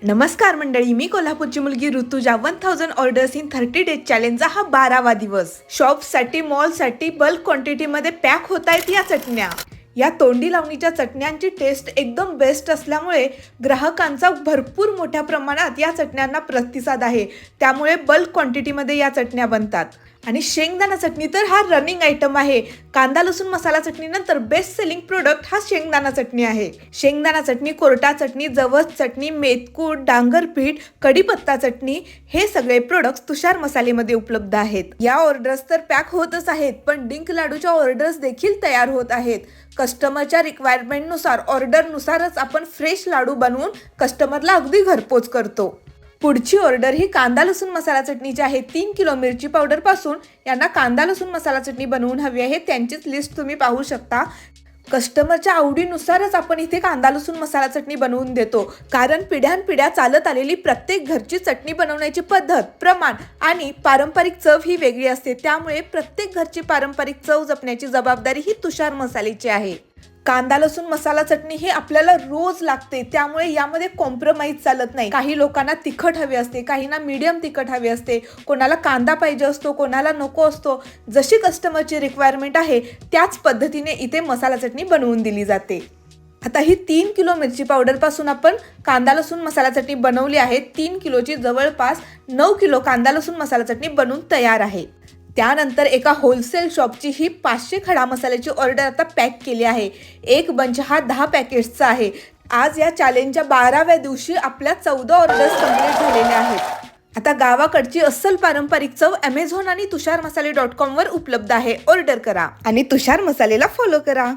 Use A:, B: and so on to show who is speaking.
A: नमस्कार मंडळी, मी कोल्हापूरची मुलगी ऋतुजा. 1000 ऑर्डर्स इन 30 डेज चॅलेंजचा हा 12वा दिवस. शॉपसाठी, मॉलसाठी बल्क क्वांटिटीमध्ये पॅक होत आहेत या चटण्या. या तोंडी लावणीच्या चटण्यांची टेस्ट एकदम बेस्ट असल्यामुळे ग्राहकांचा भरपूर मोठ्या प्रमाणात या चटण्यांना प्रतिसाद आहे. त्यामुळे बल्क क्वांटिटीमध्ये या चटण्या बनतात. आणि शेंगदाणा चटणी तर हा रनिंग आयटम आहे. कांदा लसूण मसाला चटणीनंतर बेस्ट सेलिंग प्रोडक्ट हा शेंगदाणा चटणी आहे. शेंगदाणा चटणी, कोरटा चटणी, जवस चटणी, मेथकूट, डांगर पीठ, कढीपत्ता चटणी हे सगळे प्रोडक्ट्स तुषार मसालेमध्ये उपलब्ध आहेत. या ऑर्डर्स तर पॅक होतच आहेत, पण डिंक लाडूच्या ऑर्डर्स देखील तयार होत आहेत. कस्टमरच्या रिक्वायरमेंटनुसार, ऑर्डरनुसारच आपण फ्रेश लाडू बनवून कस्टमरला अगदी घरपोच करतो. पुढची ऑर्डर ही कांदा लसूण मसाला चटणीची आहे. 3 किलो मिरची पावडर पासून यांना कांदा लसूण मसाला चटणी बनवून हवी आहे. त्यांचीच लिस्ट तुम्ही पाहू शकता. कस्टमरच्या आवडीनुसारच आपण इथे कांदा लसूण मसाला चटणी बनवून देतो, कारण पिढ्यानपिढ्या चालत आलेली प्रत्येक घरची चटणी बनवण्याची पद्धत, प्रमाण आणि पारंपरिक चव ही वेगळी असते. त्यामुळे प्रत्येक घरची पारंपरिक चव जपण्याची जबाबदारी ही तुषार मसाल्याची आहे. कांदा लसूण मसाला चटणी ही आपल्याला रोज लागते, त्यामुळे यामध्ये कॉम्प्रोमाइज चालत नाही. काही लोकांना तिखट हवी असते, काहींना मीडियम तिखट हवी असते, कोणाला कांदा पाहिजे असतो, कोणाला नको असतो. जशी कस्टमरची रिक्वायरमेंट आहे त्याच पद्धतीने इथे मसाला चटणी बनवून दिली जाते. आता ही 3 किलो मिरची पावडर पासून आपण कांदा लसूण मसाला चटणी बनवली आहे. 3 किलोची जवळपास 9 किलो कांदा लसूण मसाला चटणी बनवून तयार आहे. त्यानंतर एका होलसेल शॉपची ही 500 खडा मसाल्याची ऑर्डर आता पॅक केली आहे. एक बंच हा 10 पॅकेट्सचा आहे. आज या चॅलेंजच्या 12व्या दिवशी आपल्या 14 ऑर्डर्स कंप्लीट झालेल्या आहेत. आता गावाकडची अस्सल पारंपरिक चव Amazon आणि तुषारमसाले.com वर उपलब्ध आहे. ऑर्डर करा आणि तुषार मसालेला फॉलो करा.